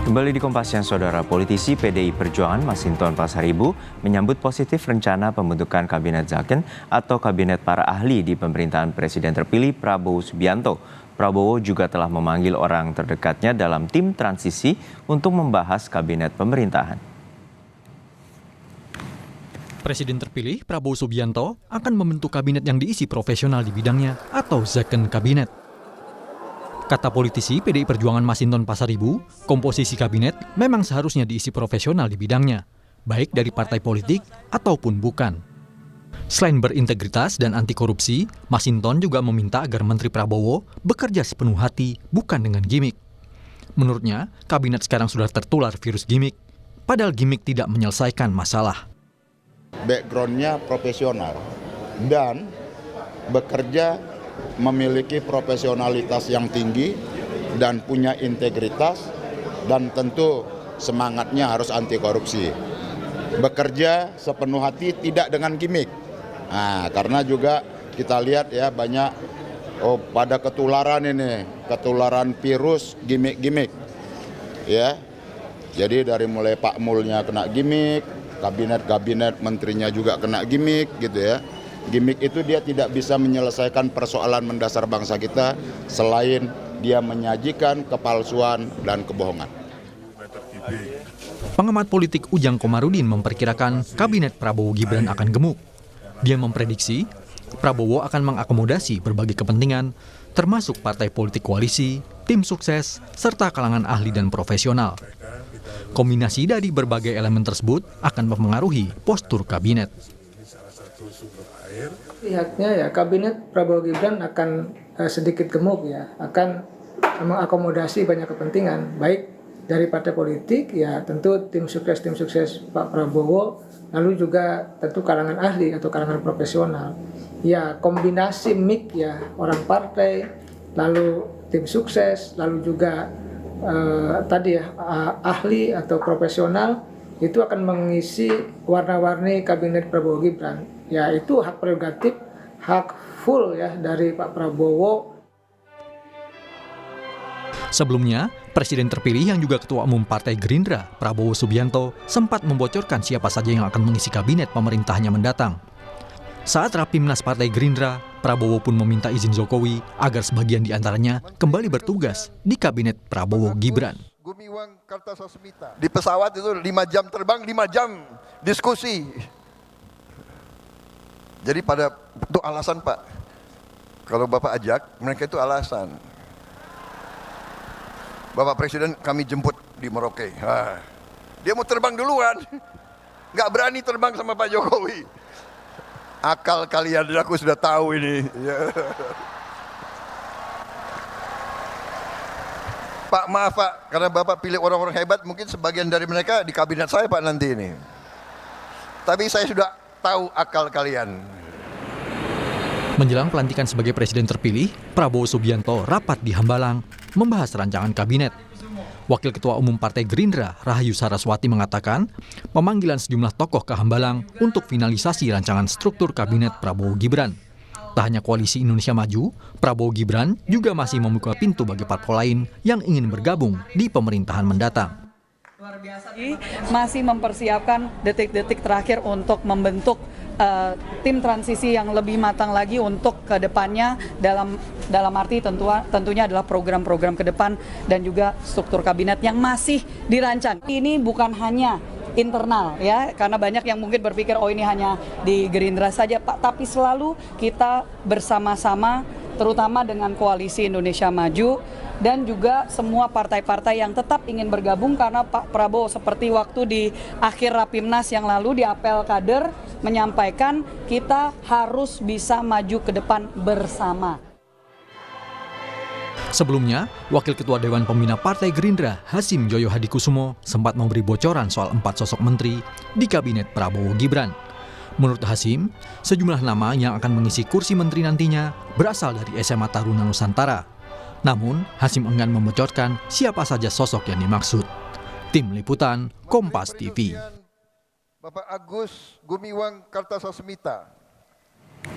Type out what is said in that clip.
Kembali di Kompas Siang, Saudara. Politisi PDI Perjuangan Masinton Pasaribu menyambut positif rencana pembentukan Kabinet Zaken atau Kabinet para ahli di pemerintahan Presiden terpilih Prabowo Subianto. Prabowo juga telah memanggil orang terdekatnya dalam tim transisi untuk membahas Kabinet pemerintahan. Presiden terpilih Prabowo Subianto akan membentuk kabinet yang diisi profesional di bidangnya atau Zaken Kabinet. Kata politisi PDI Perjuangan Masinton Pasaribu, komposisi kabinet memang seharusnya diisi profesional di bidangnya, baik dari partai politik ataupun bukan. Selain berintegritas dan anti korupsi, Masinton juga meminta agar Menteri Prabowo bekerja sepenuh hati, bukan dengan gimik. Menurutnya, kabinet sekarang sudah tertular virus gimik, padahal gimik tidak menyelesaikan masalah. Background-nya profesional dan bekerja memiliki profesionalitas yang tinggi dan punya integritas, dan tentu semangatnya harus anti korupsi. Bekerja sepenuh hati, tidak dengan gimmick. Nah, karena juga kita lihat ya banyak pada ketularan virus gimmick. Ya. Jadi dari mulai Pak Mulnya kena gimmick, kabinet menterinya juga kena gimmick gitu ya. Gimik itu dia tidak bisa menyelesaikan persoalan mendasar bangsa kita selain dia menyajikan kepalsuan dan kebohongan. Pengamat politik Ujang Komarudin memperkirakan kabinet Prabowo Gibran akan gemuk. Dia memprediksi Prabowo akan mengakomodasi berbagai kepentingan, termasuk partai politik koalisi, tim sukses, serta kalangan ahli dan profesional. Kombinasi dari berbagai elemen tersebut akan mempengaruhi postur kabinet. Lihatnya ya kabinet Prabowo Gibran akan sedikit gemuk ya, akan mengakomodasi banyak kepentingan, baik dari partai politik ya tentu tim sukses Pak Prabowo, lalu juga tentu kalangan ahli atau kalangan profesional. Ya kombinasi mix ya, orang partai, lalu tim sukses, lalu juga ahli atau profesional itu akan mengisi warna-warni kabinet Prabowo Gibran. Ya itu hak prerogatif, hak full ya dari Pak Prabowo. Sebelumnya, Presiden terpilih yang juga Ketua Umum Partai Gerindra, Prabowo Subianto, sempat membocorkan siapa saja yang akan mengisi kabinet pemerintahnya mendatang. Saat Rapimnas Partai Gerindra, Prabowo pun meminta izin Jokowi agar sebagian di antaranya kembali bertugas di kabinet Prabowo Gibran. Di pesawat itu 5 jam terbang, 5 jam diskusi. Jadi itu alasan Pak, kalau Bapak ajak, mereka itu alasan. Bapak Presiden kami jemput di Merauke. Dia mau terbang duluan, nggak berani terbang sama Pak Jokowi. Akal kalian, aku sudah tahu ini. Pak maaf Pak, karena Bapak pilih orang-orang hebat, mungkin sebagian dari mereka di kabinet saya Pak nanti ini. Tapi saya sudah tahu akal kalian. Menjelang pelantikan sebagai presiden terpilih, Prabowo Subianto rapat di Hambalang membahas rancangan kabinet. Wakil Ketua Umum Partai Gerindra, Rahayu Saraswati mengatakan, pemanggilan sejumlah tokoh ke Hambalang untuk finalisasi rancangan struktur kabinet Prabowo Gibran. Tak hanya Koalisi Indonesia Maju, Prabowo Gibran juga masih membuka pintu bagi parpol lain yang ingin bergabung di pemerintahan mendatang. Masih mempersiapkan detik-detik terakhir untuk membentuk tim transisi yang lebih matang lagi untuk ke depannya dalam arti tentunya adalah program-program ke depan dan juga struktur kabinet yang masih dirancang. Ini bukan hanya internal ya, karena banyak yang mungkin berpikir oh ini hanya di Gerindra saja Pak, tapi selalu kita bersama-sama terutama dengan Koalisi Indonesia Maju dan juga semua partai-partai yang tetap ingin bergabung, karena Pak Prabowo seperti waktu di akhir Rapimnas yang lalu di apel kader menyampaikan kita harus bisa maju ke depan bersama. Sebelumnya, Wakil Ketua Dewan Pembina Partai Gerindra, Hasim Joyo Hadikusumo, sempat memberi bocoran soal 4 sosok menteri di kabinet Prabowo Gibran. Menurut Hasim, sejumlah nama yang akan mengisi kursi menteri nantinya berasal dari SMA Taruna Nusantara. Namun, Hasim enggan membocorkan siapa saja sosok yang dimaksud. Tim Liputan, Kompas TV. Bapak Agus Gumiwang Kartasasmita.